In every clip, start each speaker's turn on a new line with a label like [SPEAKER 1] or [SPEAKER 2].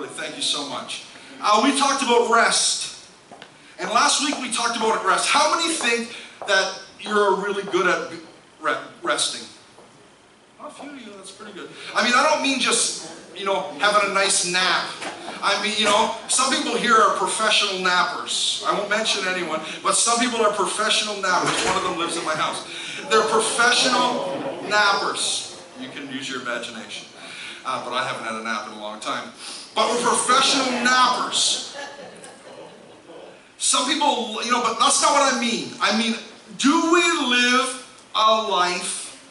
[SPEAKER 1] Really, thank you so much. We talked about rest. And last week we talked about rest. How many think that you're really good at resting? A few of you, that's pretty good. I mean, I don't mean just, having a nice nap. I mean, some people here are professional nappers. I won't mention anyone, but some people are professional nappers. One of them lives in my house. They're professional nappers. You can use your imagination. But I haven't had a nap in a long time. But we're professional nappers. Some people, but that's not what I mean. I mean, do we live a life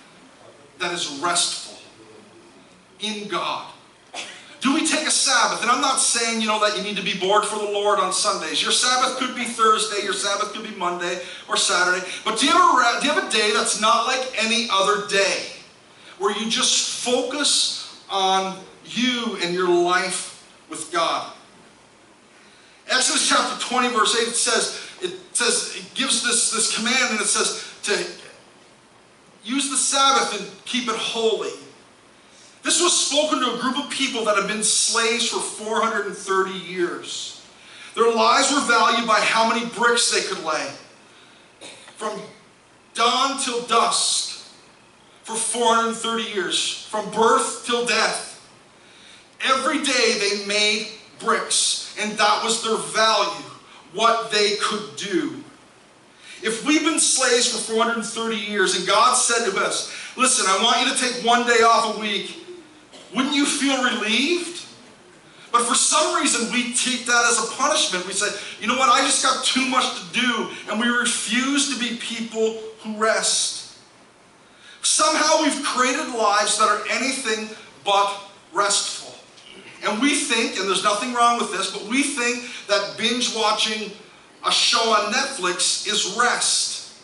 [SPEAKER 1] that is restful in God? Do we take a Sabbath? And I'm not saying, that you need to be bored for the Lord on Sundays. Your Sabbath could be Thursday, your Sabbath could be Monday or Saturday. But do you have a day that's not like any other day, where you just focus on you and your life with God? Exodus chapter 20, verse 8, it gives this command, and it says to use the Sabbath and keep it holy. This was spoken to a group of people that had been slaves for 430 years. Their lives were valued by how many bricks they could lay. From dawn till dusk, for 430 years. From birth till death. Every day they made bricks, and that was their value, what they could do. If we've been slaves for 430 years, and God said to us, listen, I want you to take one day off a week, wouldn't you feel relieved? But for some reason, we take that as a punishment. We say, you know what, I just got too much to do, and we refuse to be people who rest. Somehow we've created lives that are anything but restful. And we think, and there's nothing wrong with this, but we think that binge watching a show on Netflix is rest.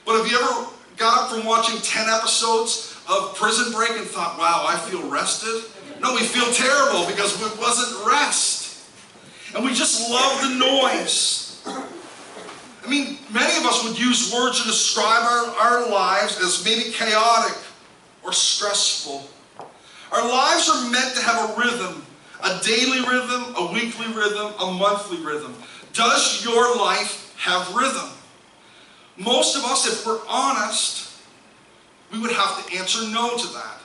[SPEAKER 1] But have you ever got up from watching 10 episodes of Prison Break and thought, wow, I feel rested? No, we feel terrible because it wasn't rest. And we just love the noise. I mean, many of us would use words to describe our lives as maybe chaotic or stressful. Our lives are meant to have a rhythm, a daily rhythm, a weekly rhythm, a monthly rhythm. Does your life have rhythm? Most of us, if we're honest, we would have to answer no to that.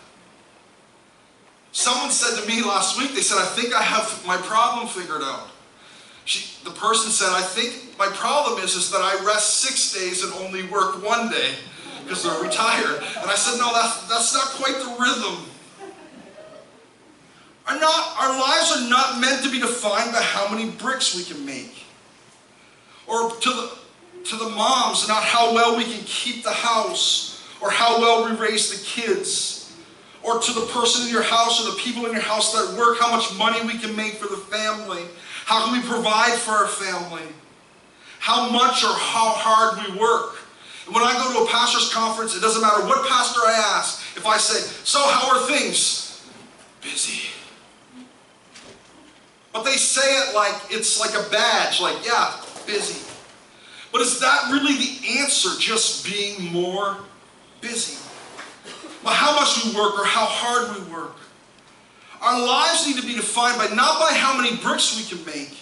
[SPEAKER 1] Someone said to me last week, they said, I think I have my problem figured out. The person said, I think my problem is that I rest 6 days and only work 1 day because they're retired. And I said, no, that's not quite the rhythm. Our lives are not meant to be defined by how many bricks we can make. Or to the moms, not how well we can keep the house, or how well we raise the kids, or to the person in your house or the people in your house that work, how much money we can make for the family, how can we provide for our family, how much or how hard we work. And when I go to a pastor's conference, it doesn't matter what pastor I ask, if I say, so how are things? Busy. But they say it like it's like a badge, like, yeah, busy. But is that really the answer, just being more busy? Well, how much we work or how hard we work. Our lives need to be defined by not by how many bricks we can make,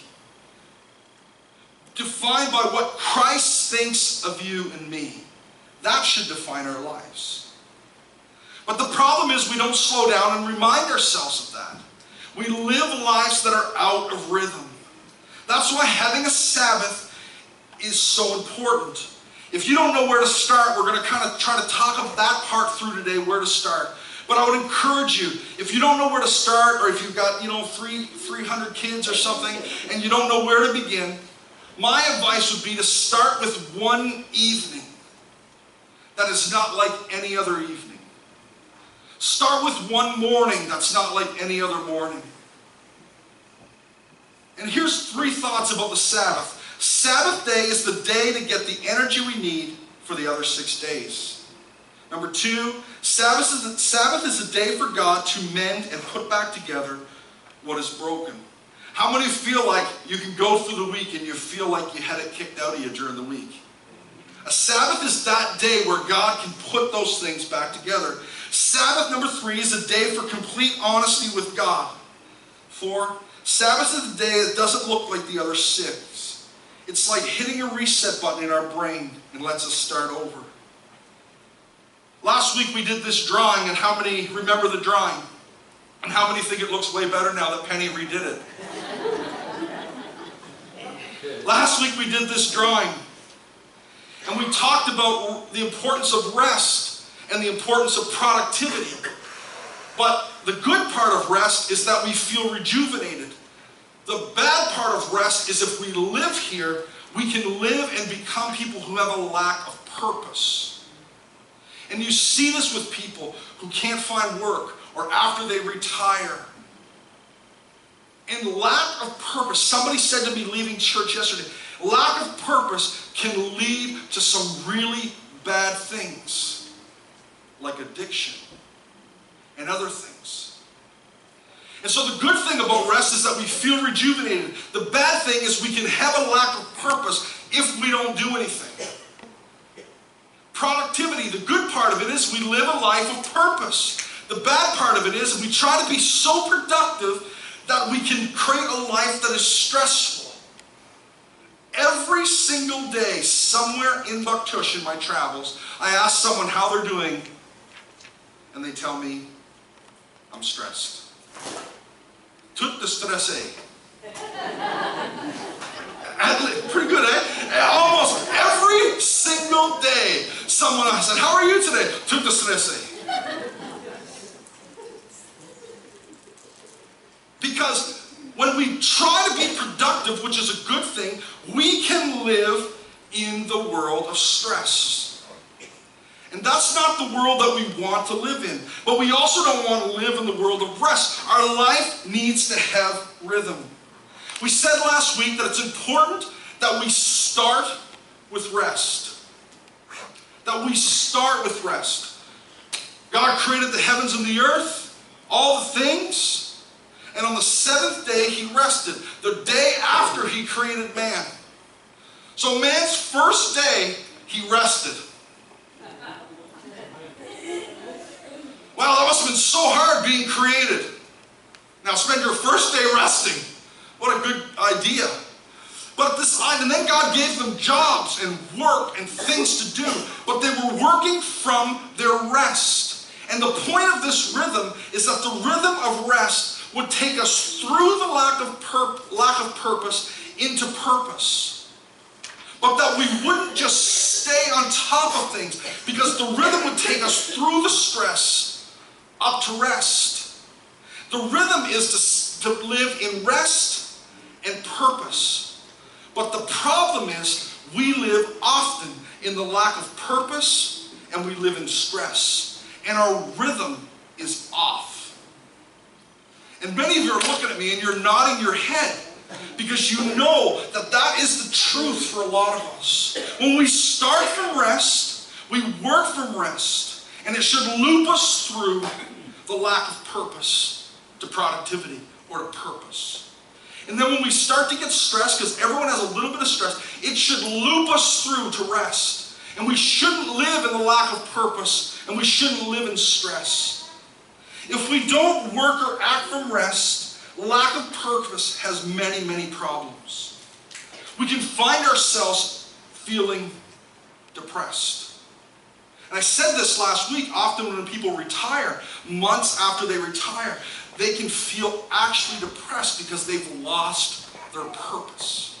[SPEAKER 1] defined by what Christ thinks of you and me. That should define our lives. But the problem is we don't slow down and remind ourselves of that. We live lives that are out of rhythm. That's why having a Sabbath is so important. If you don't know where to start, we're going to kind of try to talk about that part through today, where to start. But I would encourage you, if you don't know where to start, or if you've got 300 kids or something, and you don't know where to begin, my advice would be to start with one evening that is not like any other evening. Start with one morning that's not like any other morning. And here's 3 thoughts about the Sabbath. Sabbath day is the day to get the energy we need for the other 6 days. Number 2, Sabbath is a day for God to mend and put back together what is broken. How many feel like you can go through the week and you feel like you had it kicked out of you during the week? A Sabbath is that day where God can put those things back together. Sabbath number 3 is a day for complete honesty with God. 4, Sabbath is the day that doesn't look like the other 6. It's like hitting a reset button in our brain and lets us start over. Last week we did this drawing, and how many remember the drawing? And how many think it looks way better now that Penny redid it? Last week we did this drawing, and we talked about the importance of rest and the importance of productivity. But the good part of rest is that we feel rejuvenated. The bad part of rest is if we live here, we can live and become people who have a lack of purpose. And you see this with people who can't find work or after they retire. And lack of purpose, somebody said to me leaving church yesterday, lack of purpose can lead to some really bad things, like addiction and other things. And so the good thing about rest is that we feel rejuvenated. The bad thing is we can have a lack of purpose if we don't do anything. Productivity, the good part of it is we live a life of purpose. The bad part of it is we try to be so productive that we can create a life that is stressful. Every single day, somewhere in Bouctouche in my travels, I ask someone how they're doing, and they tell me, I'm stressed. Tout de stressé. Pretty good, eh? Almost every single day, someone I said, how are you today? Tout de stressé. Because when we try to be productive, which is a good thing, we can live in the world of stress. And that's not the world that we want to live in. But we also don't want to live in the world of rest. Our life needs to have rhythm. We said last week that it's important that we start with rest. That we start with rest. God created the heavens and the earth, all the things. And on the 7th day, he rested, the day after he created man. So man's first day, he rested. Wow, that must have been so hard being created. Now spend your first day resting. What a good idea. But and then God gave them jobs and work and things to do. But they were working from their rest. And the point of this rhythm is that the rhythm of rest would take us through the lack of purpose into purpose. But that we wouldn't just stay on top of things, because the rhythm would take us through the stress up to rest. The rhythm is to live in rest and purpose. But the problem is we live often in the lack of purpose, and we live in stress. And our rhythm is off. And many of you are looking at me and you're nodding your head, because you know that that is the truth for a lot of us. When we start from rest, we work from rest, and it should loop us through the lack of purpose to productivity or to purpose. And then when we start to get stressed, because everyone has a little bit of stress, it should loop us through to rest. And we shouldn't live in the lack of purpose, and we shouldn't live in stress. If we don't work or act from rest, lack of purpose has many, many problems. We can find ourselves feeling depressed. And I said this last week, often when people retire, months after they retire, they can feel actually depressed because they've lost their purpose.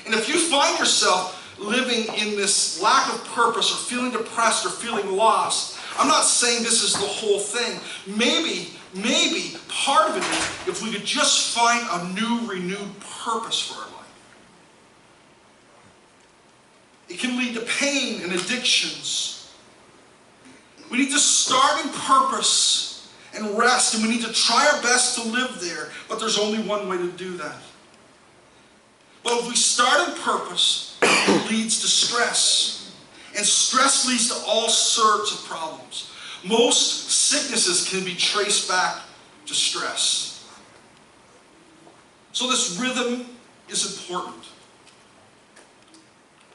[SPEAKER 1] And if you find yourself living in this lack of purpose or feeling depressed or feeling lost, I'm not saying this is the whole thing. Maybe part of it is if we could just find a new, renewed purpose for our life. It can lead to pain and addictions. We need to start in purpose and rest, and we need to try our best to live there, but there's only one way to do that. But if we start in purpose, it leads to stress. And stress leads to all sorts of problems. Most sicknesses can be traced back to stress. So this rhythm is important.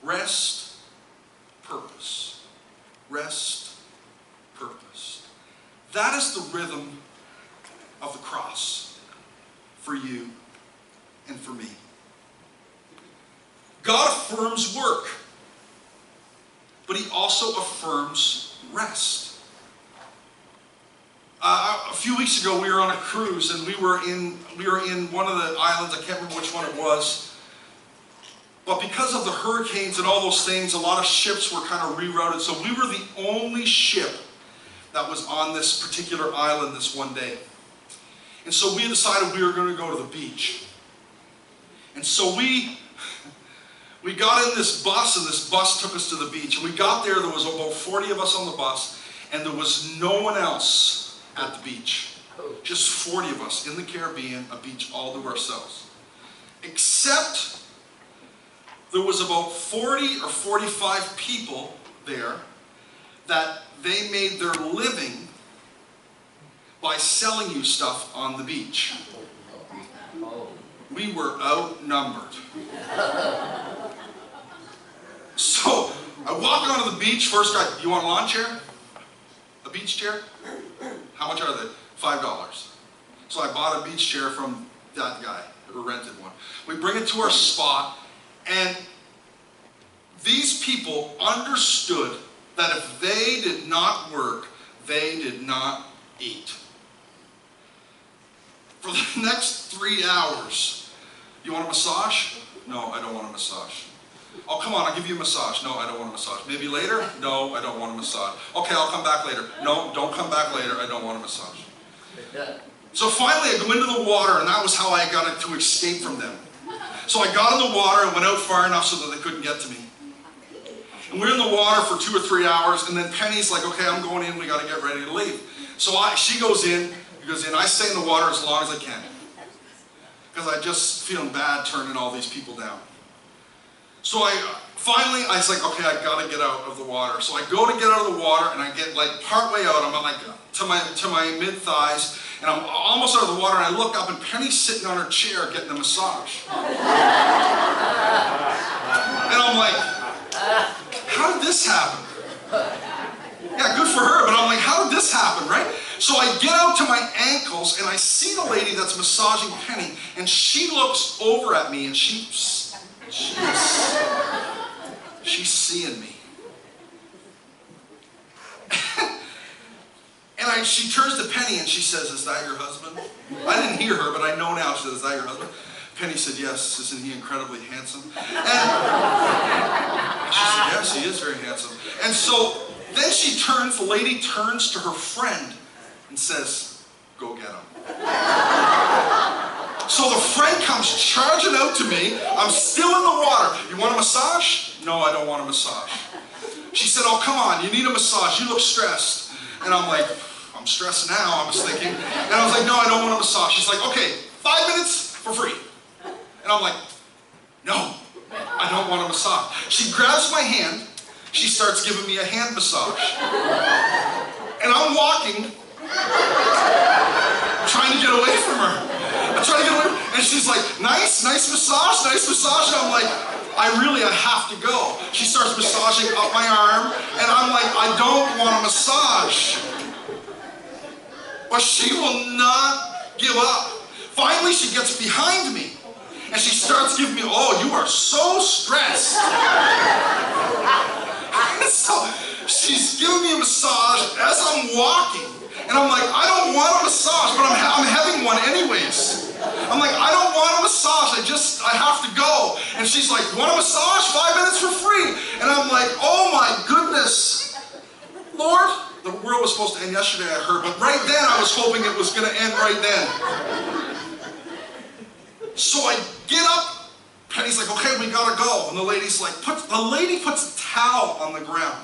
[SPEAKER 1] Rest, purpose. Rest, purpose. That is the rhythm of the cross. for you and for me. God affirms work, but he also affirms rest. A few weeks ago, we were on a cruise, and we were in one of the islands. I can't remember which one it was. But because of the hurricanes and all those things, a lot of ships were kind of rerouted. So we were the only ship that was on this particular island this one day. And so we decided we were going to go to the beach. And so we got in this bus, and this bus took us to the beach. And we got there was about 40 of us on the bus, and there was no one else at the beach. Just 40 of us in the Caribbean, a beach all to ourselves. Except there was about 40 or 45 people there that they made their living by selling you stuff on the beach. We were outnumbered. So I walk onto the beach. First guy, you want a lawn chair? A beach chair? How much are they? $5. So I bought a beach chair from that guy, or rented one. We bring it to our spot, and these people understood that if they did not work, they did not eat. For the next 3 hours, you want a massage? No, I don't want a massage. Oh, come on, I'll give you a massage. No, I don't want a massage. Maybe later? No, I don't want a massage. Okay, I'll come back later. No, don't come back later. I don't want a massage. So finally, I go into the water, and that was how I got to escape from them. So I got in the water and went out far enough so that they couldn't get to me. And we're in the water for 2 or 3 hours, and then Penny's like, okay, I'm going in. We got to get ready to leave. So she goes in. I stay in the water as long as I can, because I just feeling bad turning all these people down. So finally, I was like, okay, I got to get out of the water. So I go to get out of the water, and I get like partway out. I'm like to my mid thighs, and I'm almost out of the water. And I look up, and Penny's sitting on her chair getting a massage. And I'm like, how did this happen? Yeah, good for her, but I'm like, how did this happen, right? So I get out to my ankles, and I see the lady that's massaging Penny, and she looks over at me, and she's seeing me. And she turns to Penny, and she says, is that your husband? I didn't hear her, but I know now. She said, is that your husband? Penny said, yes. Isn't he incredibly handsome? And she said, yes, he is very handsome. And so then the lady turns to her friend and says, go get him. So the friend comes charging out to me. I'm still in the water. You want a massage? No, I don't want a massage. She said, oh, come on, you need a massage. You look stressed. And I'm like, I'm stressed now, I was thinking. And I was like, no, I don't want a massage. She's like, okay, 5 minutes for free. And I'm like, no, I don't want a massage. She grabs my hand. She starts giving me a hand massage. And I'm walking, trying to get away from her. I'm trying to get away, and she's like, nice massage, nice massage. And I'm like, I have to go. She starts massaging up my arm, and I'm like, I don't want a massage. But she will not give up. Finally, she gets behind me, and she starts giving me, oh, you are so stressed. So she's giving me a massage as I'm walking. And I'm like, I don't want a massage, but I'm having one anyways. I'm like, I don't want a massage, I have to go. And she's like, want a massage? 5 minutes for free. And I'm like, oh my goodness. Lord, the world was supposed to end yesterday, I heard, but right then I was hoping it was going to end right then. So I get up, Penny's like, okay, we gotta go. And the lady's like, the lady puts a towel on the ground.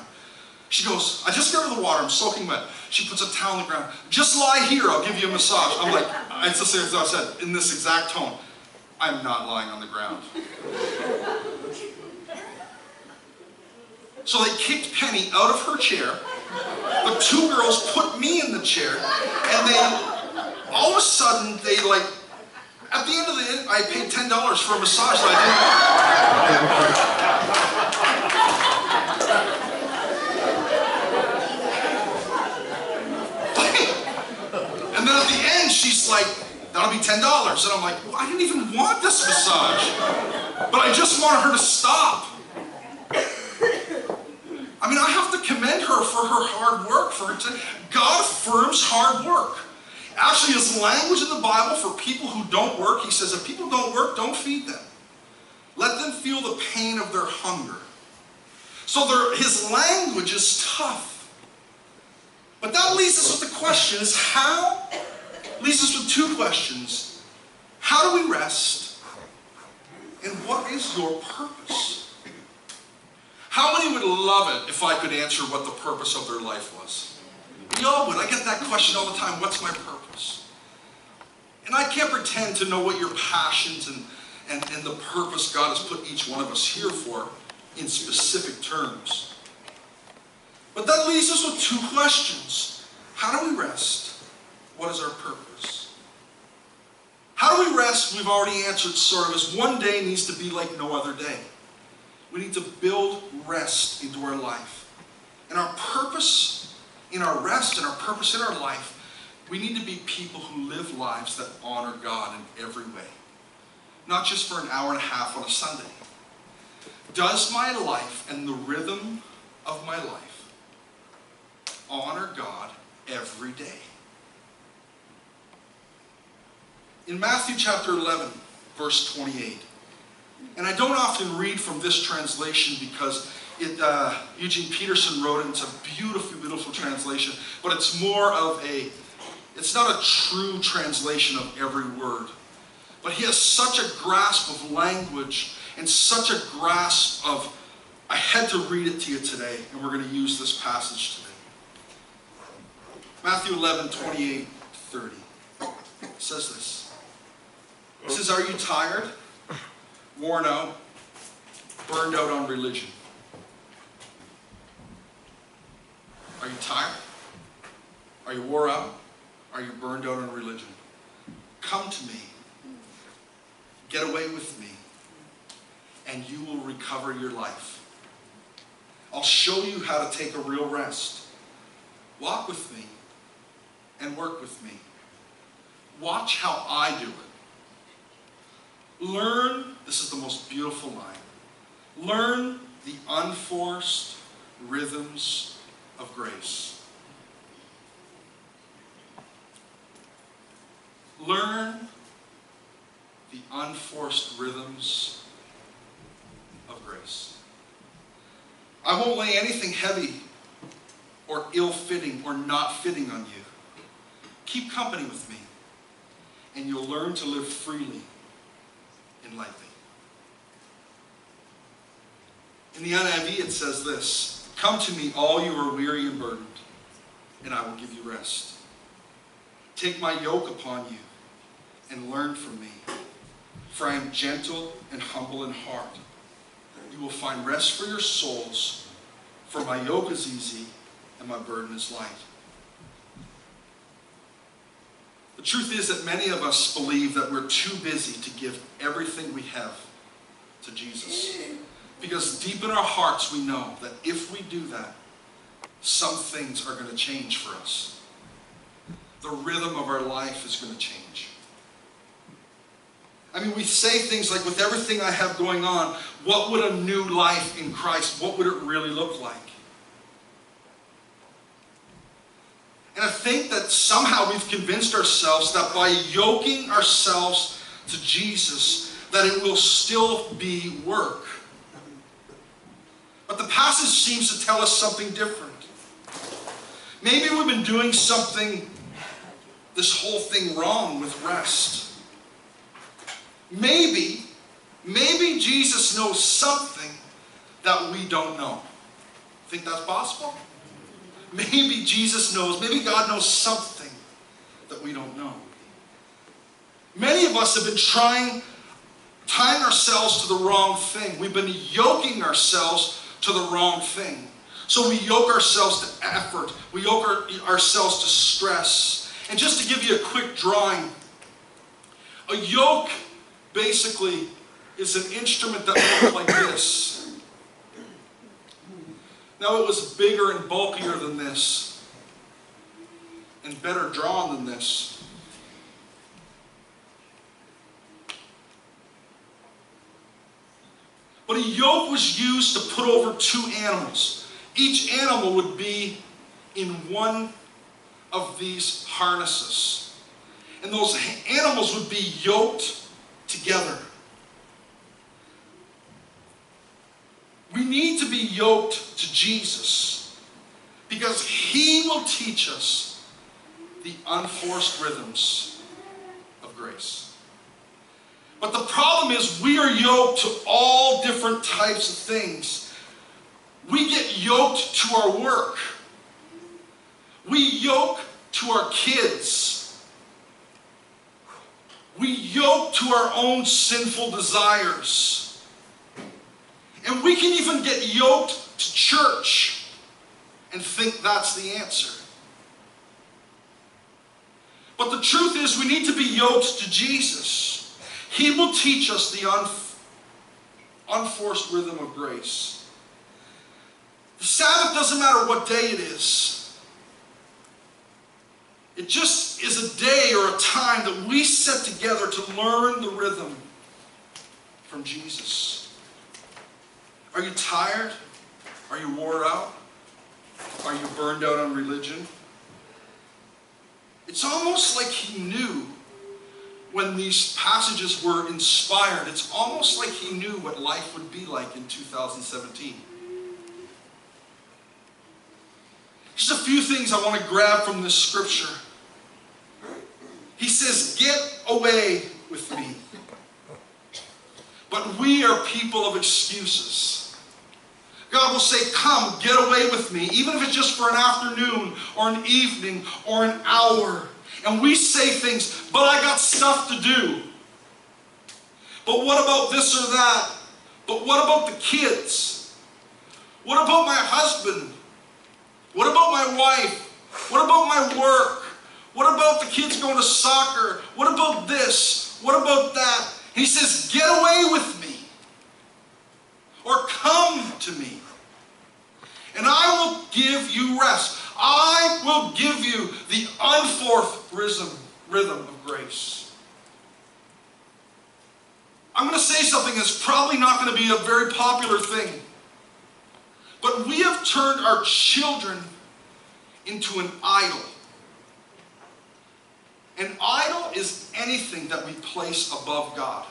[SPEAKER 1] She goes, I just got out of the water, I'm soaking wet. She puts a towel on the ground. Just lie here, I'll give you a massage. I'm like, it's the same as I said, in this exact tone. I'm not lying on the ground. So they kicked Penny out of her chair. The two girls put me in the chair, and all of a sudden, at the end of the I paid $10 for a massage that And then at the end, she's like, That'll be $10. And I'm like, well, I didn't even want this massage. But I just wanted her to stop. I mean, I have to commend her for her hard work. God affirms hard work. Actually, his language in the Bible for people who don't work, he says, if people don't work, don't feed them. Let them feel the pain of their hunger. So his language is tough. But that leaves us with the question is leaves us with two questions. How do we rest? And what is your purpose? How many would love it if I could answer what the purpose of their life was? We all would. I get that question all the time. What's my purpose? And I can't pretend to know what your passions and the purpose God has put each one of us here for in specific terms. But that leaves us with two questions. How do we rest? What is our purpose? How do we rest? We've already answered sort of as one day needs to be like no other day. We need to build rest into our life. And our purpose in our rest and our purpose in our life, we need to be people who live lives that honor God in every way. Not just for an hour and a half on a Sunday. Does my life and the rhythm of my life honor God every day? In Matthew chapter 11, verse 28, and I don't often read from this translation because Eugene Peterson wrote it. It's a beautiful, beautiful translation, but it's more of it's not a true translation of every word. But he has such a grasp of language and such a grasp of, I had to read it to you today, and we're going to use this passage today. Matthew 11, 28, 30. It says this. It says, are you tired, worn out, burned out on religion? Are you tired? Are you wore out? Are you burned out on religion? Come to me. Get away with me. And you will recover your life. I'll show you how to take a real rest. Walk with me and work with me. Watch how I do it. Learn, this is the most beautiful line, learn the unforced rhythms of grace. Learn the unforced rhythms of grace. I won't lay anything heavy or ill-fitting or not fitting on you. Keep company with me, and you'll learn to live freely and lightly. In the NIV it says this, come to me all you are weary and burdened, and I will give you rest. Take my yoke upon you and learn from me, for I am gentle and humble in heart. You will find rest for your souls, for my yoke is easy and my burden is light. The truth is that many of us believe that we're too busy to give everything we have to Jesus. Because deep in our hearts we know that if we do that, some things are going to change for us. The rhythm of our life is going to change. I mean, we say things like, with everything I have going on, what would a new life in Christ, what would it really look like? And I think that somehow we've convinced ourselves that by yoking ourselves to Jesus, that it will still be work. But the passage seems to tell us something different. Maybe we've been doing something, this whole thing wrong with rest. Maybe Jesus knows something that we don't know. Think that's possible? Maybe Jesus knows, maybe God knows something that we don't know. Many of us have been tying ourselves to the wrong thing. We've been yoking ourselves to the wrong thing. So we yoke ourselves to effort. We yoke ourselves to stress. And just to give you a quick drawing, a yoke basically is an instrument that looks like this. Now it was bigger and bulkier than this, and better drawn than this. But a yoke was used to put over two animals. Each animal would be in one of these harnesses. And those animals would be yoked together. We need to be yoked to Jesus because he will teach us the unforced rhythms of grace. But the problem is we are yoked to all different types of things. We get yoked to our work. We yoke to our kids. We yoke to our own sinful desires. And we can even get yoked to church and think that's the answer. But the truth is we need to be yoked to Jesus. He will teach us the unforced rhythm of grace. The Sabbath doesn't matter what day it is. It just is a day or a time that we set together to learn the rhythm from Jesus. Are you tired? Are you wore out? Are you burned out on religion? It's almost like he knew when these passages were inspired. It's almost like he knew what life would be like in 2017. Just a few things I want to grab from this scripture. He says, get away with me. But we are people of excuses. God will say, come, get away with me, even if it's just for an afternoon or an evening or an hour. And we say things, but I got stuff to do. But what about this or that? But what about the kids? What about my husband? What about my wife? What about my work? What about the kids going to soccer? What about this? What about that? And he says, get away with me. Or come to me. And I will give you rest. I will give you the unforced rhythm of grace. I'm going to say something that's probably not going to be a very popular thing. But we have turned our children into an idol. An idol is anything that we place above God.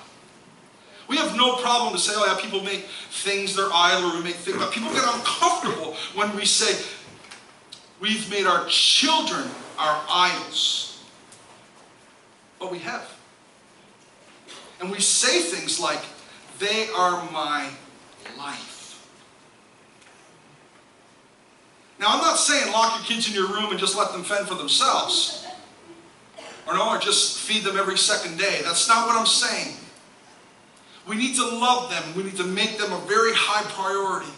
[SPEAKER 1] We have no problem to say, oh yeah, people make things their idol, or we make things, but people get uncomfortable when we say, we've made our children our idols. But we have. And we say things like, they are my life. Now I'm not saying lock your kids in your room and just let them fend for themselves. Or just feed them every second day. That's not what I'm saying. We need to love them. We need to make them a very high priority.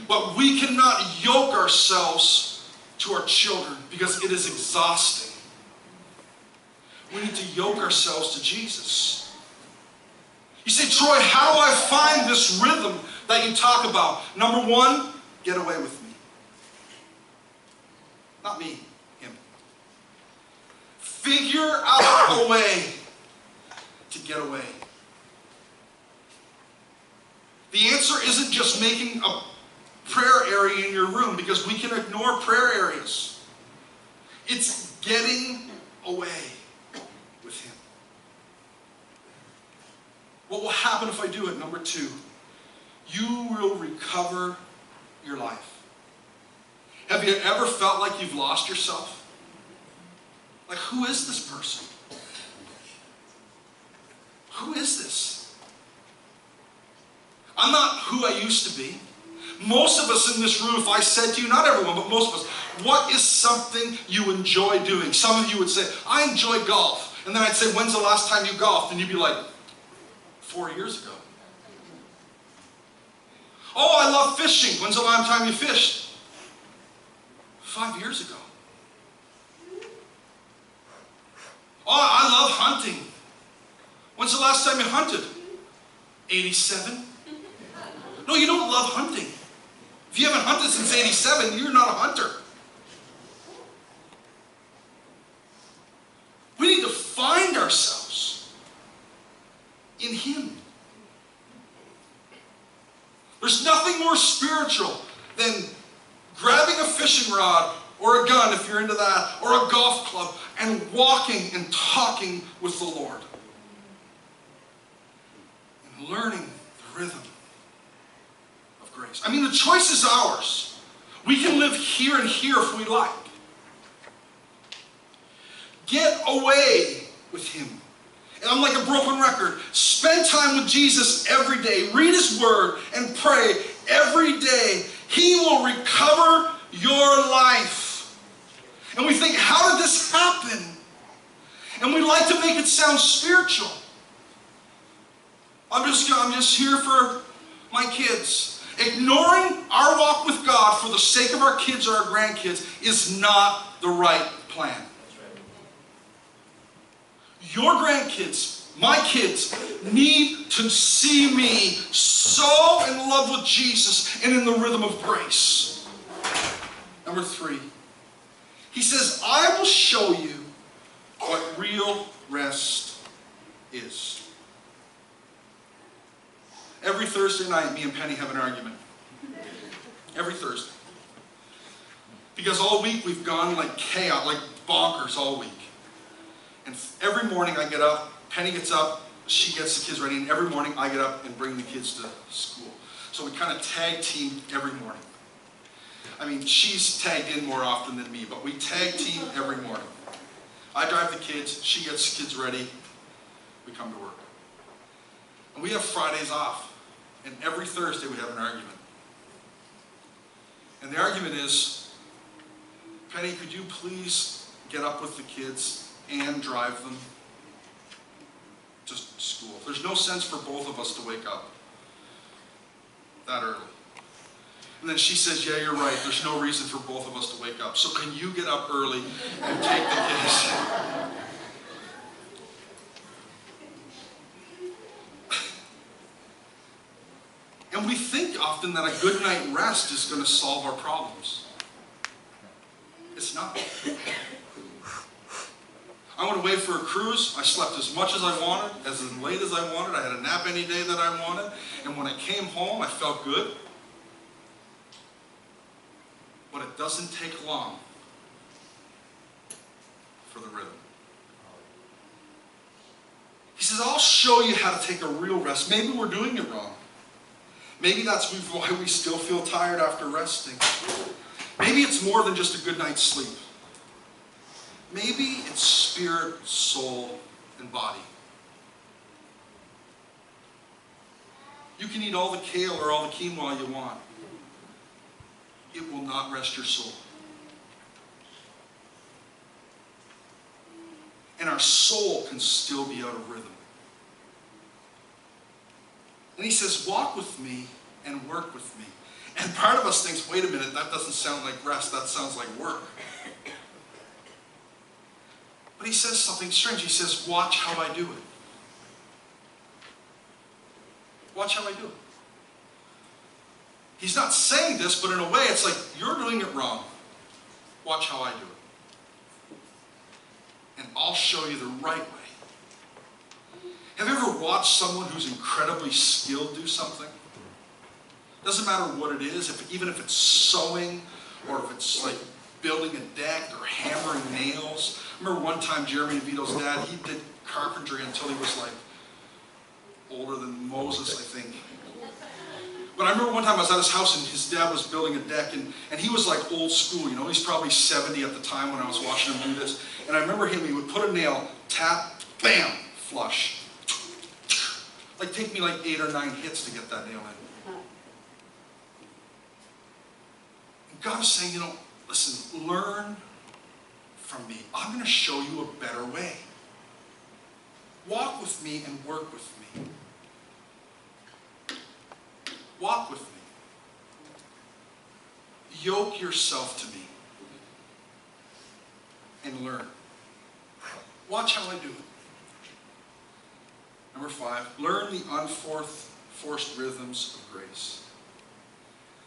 [SPEAKER 1] But we cannot yoke ourselves to our children because it is exhausting. We need to yoke ourselves to Jesus. You say, Troy, how do I find this rhythm that you talk about? Number one, get away with me. Not me, him. Figure out a way to get away. The answer isn't just making a prayer area in your room, because we can ignore prayer areas. It's getting away with him. What will happen if I do it? Number two, you will recover your life. Have you ever felt like you've lost yourself? Like, who is this person? Who is this? I'm not who I used to be. Most of us in this room, if I said to you, not everyone, but most of us, what is something you enjoy doing? Some of you would say, I enjoy golf. And then I'd say, when's the last time you golfed? And you'd be like, 4 years ago. Oh, I love fishing. When's the last time you fished? 5 years ago. Oh, I love hunting. When's the last time you hunted? 87? No, you don't love hunting. If you haven't hunted since 87, you're not a hunter. We need to find ourselves in him. spiritual than grabbing a fishing rod or a gun, if you're into that, or a golf club, and walking and talking with the Lord. And learning the rhythm of grace. I mean, the choice is ours. We can live here and here if we like. Get away with him. And I'm like a broken record. Spend time with Jesus every day. Read his word and pray every day. He will recover your life. And we think, how did this happen? And we like to make it sound spiritual. I'm just here for my kids. Ignoring our walk with God for the sake of our kids or our grandkids is not the right plan. Your grandkids, my kids, need to see me so in love with Jesus and in the rhythm of grace. Number 3. He says, I will show you what real rest is. Every Thursday night, me and Penny have an argument. Every Thursday. Because all week we've gone like chaos, like bonkers all week. And every morning I get up, Penny gets up, she gets the kids ready, and every morning I get up and bring the kids to school. So we kind of tag team every morning. I mean, she's tagged in more often than me, but we tag team every morning. I drive the kids, she gets the kids ready, we come to work. And we have Fridays off, and every Thursday we have an argument. And the argument is, Penny, could you please get up with the kids and drive them to school? There's no sense for both of us to wake up that early. And then she says, yeah, you're right. There's no reason for both of us to wake up. So can you get up early and take the kids? And we think often that a good night rest is going to solve our problems. It's not. I went away for a cruise. I slept as much as I wanted, as late as I wanted. I had a nap any day that I wanted. And when I came home, I felt good. But it doesn't take long for the rhythm. He says, I'll show you how to take a real rest. Maybe we're doing it wrong. Maybe that's why we still feel tired after resting. Maybe it's more than just a good night's sleep. Maybe it's spirit, soul, and body. You can eat all the kale or all the quinoa you want. It will not rest your soul. And our soul can still be out of rhythm. And he says, walk with me and work with me. And part of us thinks, wait a minute, that doesn't sound like rest, that sounds like work. But he says something strange. He says, watch how I do it. Watch how I do it. He's not saying this, but in a way it's like, you're doing it wrong. Watch how I do it. And I'll show you the right way. Have you ever watched someone who's incredibly skilled do something? Doesn't matter what it is, even if it's sewing, or if it's like building a deck or hammering nails. I remember one time Jeremy DeVito's dad, he did carpentry until he was like older than Moses, I think. But I remember one time I was at his house and his dad was building a deck, and he was like old school, you know, he's probably 70 at the time when I was watching him do this. And I remember him, he would put a nail, tap, bam, flush. Like take me like 8 or 9 hits to get that nail in. And God is saying, you know, listen, learn from me. I'm going to show you a better way. Walk with me and work with me. Walk with me. Yoke yourself to me and learn. Watch how I do it. Number 5, learn the unforced rhythms of grace.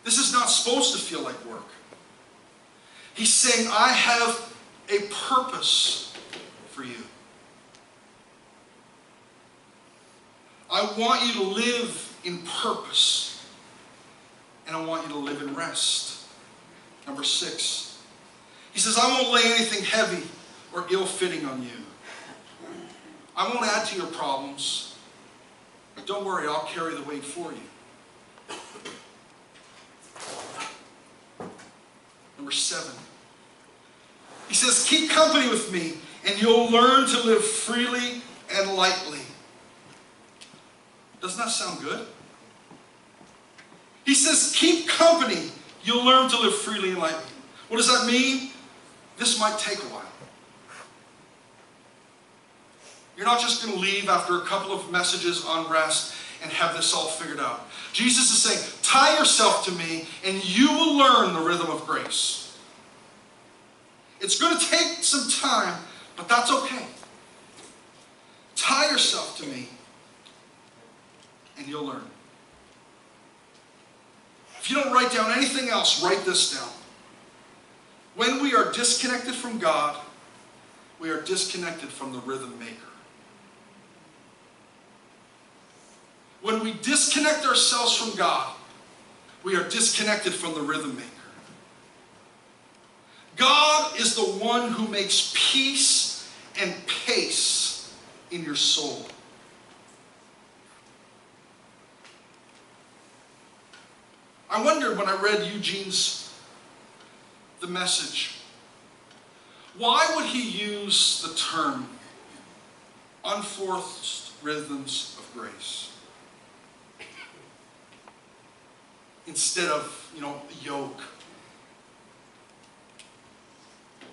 [SPEAKER 1] This is not supposed to feel like work. He's saying, I have a purpose for you. I want you to live in purpose. and I want you to live in rest. Number 6, he says, I won't lay anything heavy or ill-fitting on you. I won't add to your problems. Don't worry, I'll carry the weight for you. Number 7, he says, keep company with me, and you'll learn to live freely and lightly. Doesn't that sound good? He says, keep company, you'll learn to live freely and lightly. What does that mean? This might take a while. You're not just going to leave after a couple of messages on rest and have this all figured out. Jesus is saying, tie yourself to me and you will learn the rhythm of grace. It's going to take some time, but that's okay. Tie yourself to me and you'll learn. If you don't write down anything else, write this down. When we are disconnected from God, we are disconnected from the rhythm maker. When we disconnect ourselves from God, we are disconnected from the rhythm maker. God is the one who makes peace and pace in your soul. I wondered when I read Eugene's The Message, why would he use the term unforced rhythms of grace instead of, yoke?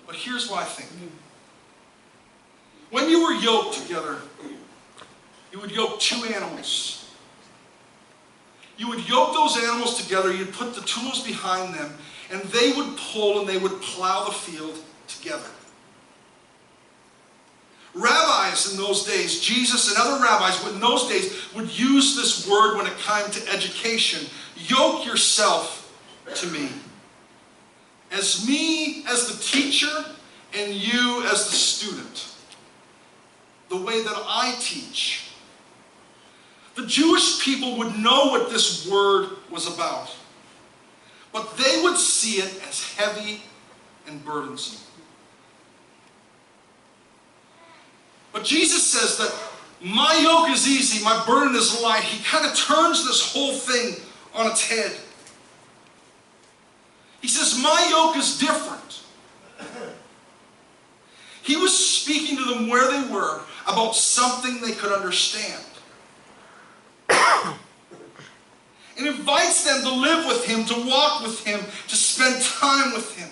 [SPEAKER 1] But here's why I think. When you were yoked together, you would yoke 2 animals. You would yoke those animals together, you'd put the tools behind them, and they would pull and they would plow the field together. Rabbis in those days, Jesus and other rabbis in those days would use this word when it came to education. Yoke yourself to me. As me as the teacher and you as the student. The way that I teach. The Jewish people would know what this word was about. But they would see it as heavy and burdensome. But Jesus says that my yoke is easy, my burden is light. He kind of turns this whole thing on its head. He says, my yoke is different. He was speaking to them where they were about something they could understand. And invites them to live with him, to walk with him, to spend time with him.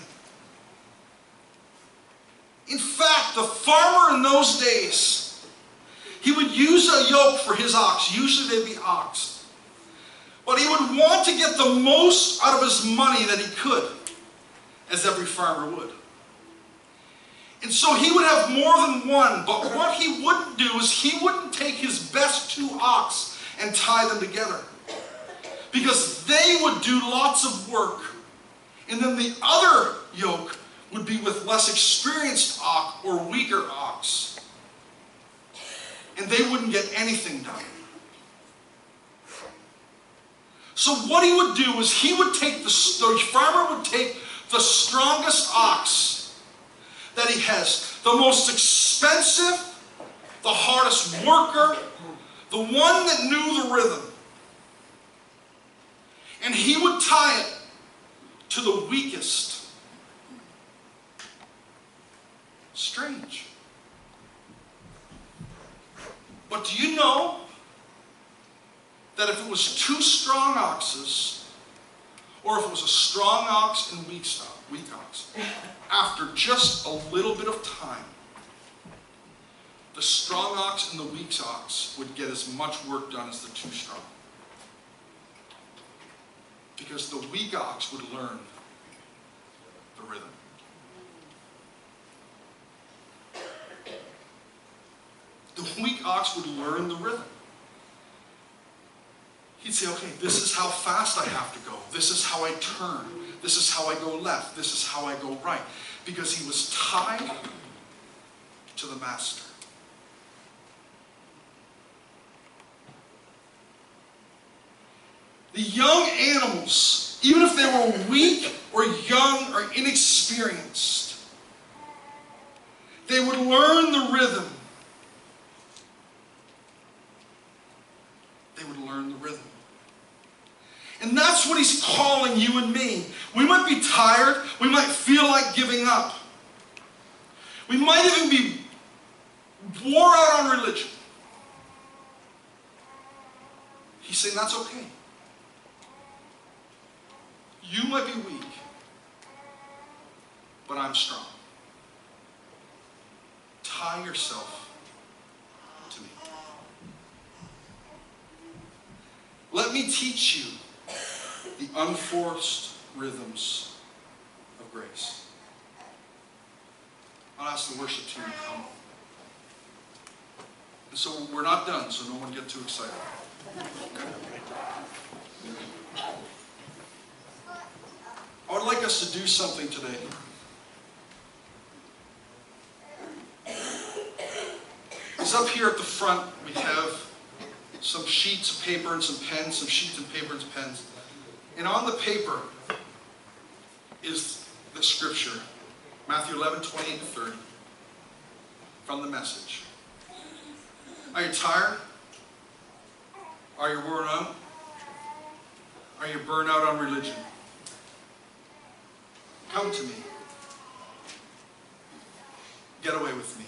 [SPEAKER 1] In fact, the farmer in those days, he would use a yoke for his ox. Usually they'd be ox. But he would want to get the most out of his money that he could, as every farmer would. And so he would have more than one, but what he wouldn't do is he wouldn't take his best 2 ox and tie them together. Because they would do lots of work. And then the other yoke would be with less experienced ox or weaker ox. And they wouldn't get anything done. So what he would do is he would take the farmer would take the strongest ox that he has, the most expensive, the hardest worker, the one that knew the rhythm. And he would tie it to the weakest. Strange. But do you know that if it was 2 strong oxes, or if it was a strong ox and weak ox, after just a little bit of time, the strong ox and the weak ox would get as much work done as the 2 strong? Because the weak ox would learn the rhythm. The weak ox would learn the rhythm. He'd say, okay, this is how fast I have to go. This is how I turn. This is how I go left. This is how I go right. Because he was tied to the master. The young animals even if they were weak or young or inexperienced, they would learn the rhythm. They would learn the rhythm. And that's what he's calling you and me. We might be tired. We might feel like giving up. We might even be wore out on religion. He's saying that's okay. You might be weak, but I'm strong. Tie yourself to me. Let me teach you the unforced rhythms of grace. I'll ask the worship team to come. And so we're not done, so no one get too excited. I would like us to do something today. Because up here at the front, we have some sheets of paper and some pens, some sheets of paper and some pens. And on the paper is the scripture, Matthew 11:28-30, from the Message. Are you tired? Are you worn out? Are you burned out on religion? Come to me. Get away with me.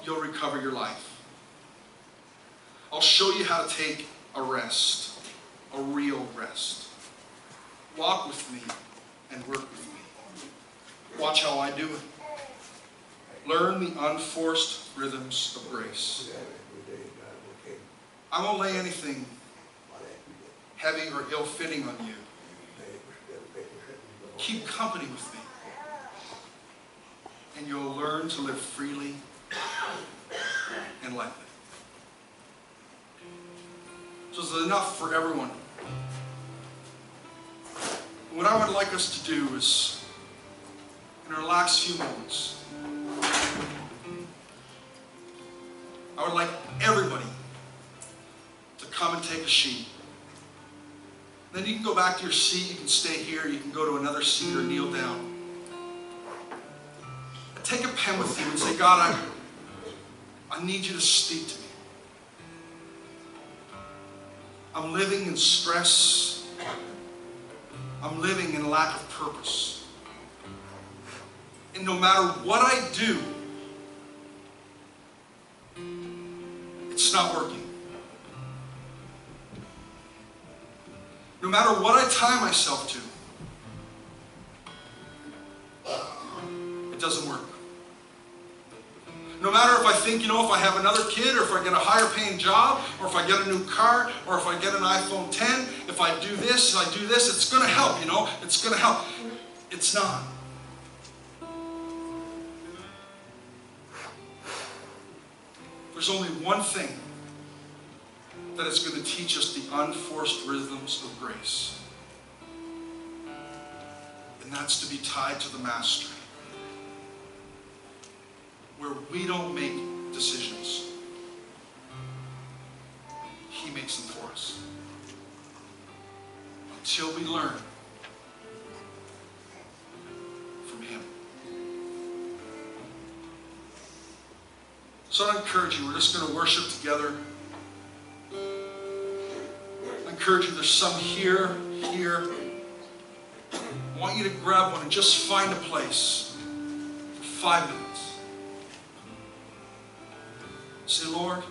[SPEAKER 1] You'll recover your life. I'll show you how to take a rest, a real rest. Walk with me and work with me. Watch how I do it. Learn the unforced rhythms of grace. I won't lay anything heavy or ill-fitting on you. Keep company with me. And you'll learn to live freely and lightly. So it's enough for everyone. What I would like us to do is, in our last few moments, I would like everybody to come and take a sheet. Then you can go back to your seat, you can stay here, you can go to another seat or kneel down. And take a pen with you and say, God, I need you to speak to me. I'm living in stress. I'm living in lack of purpose. And no matter what I do, it's not working. No matter what I tie myself to, it doesn't work. No matter if I think, if I have another kid, or if I get a higher paying job, or if I get a new car, or if I get an iPhone 10, if I do this, it's going to help, it's going to help. It's not. There's only one thing that is going to teach us the unforced rhythms of grace. And that's to be tied to the Master. Where we don't make decisions. He makes them for us. Until we learn from Him. So I encourage you, we're just going to worship together. I encourage you, there's some here. I want you to grab one and just find a place for 5 minutes. Say, Lord,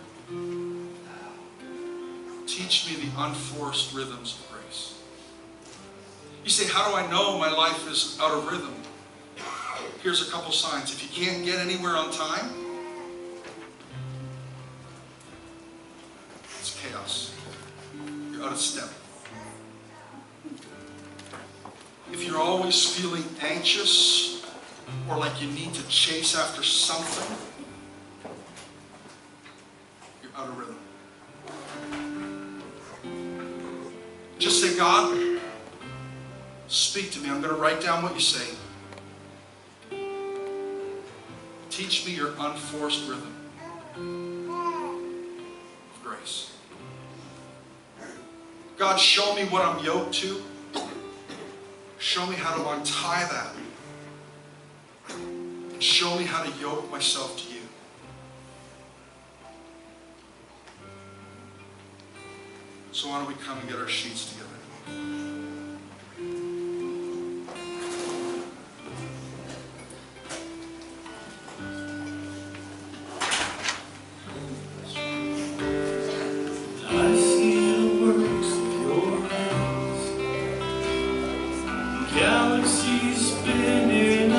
[SPEAKER 1] teach me the unforced rhythms of grace. You say, how do I know my life is out of rhythm? Here's a couple signs. If you can't get anywhere on time, it's chaos. You're out of step. If you're always feeling anxious or like you need to chase after something, out of rhythm. Just say, God, speak to me. I'm going to write down what you say. Teach me your unforced rhythm of grace. God, show me what I'm yoked to. Show me how to untie that. And show me how to yoke myself to you. So why don't we come and get our sheets together?
[SPEAKER 2] Galaxies spinning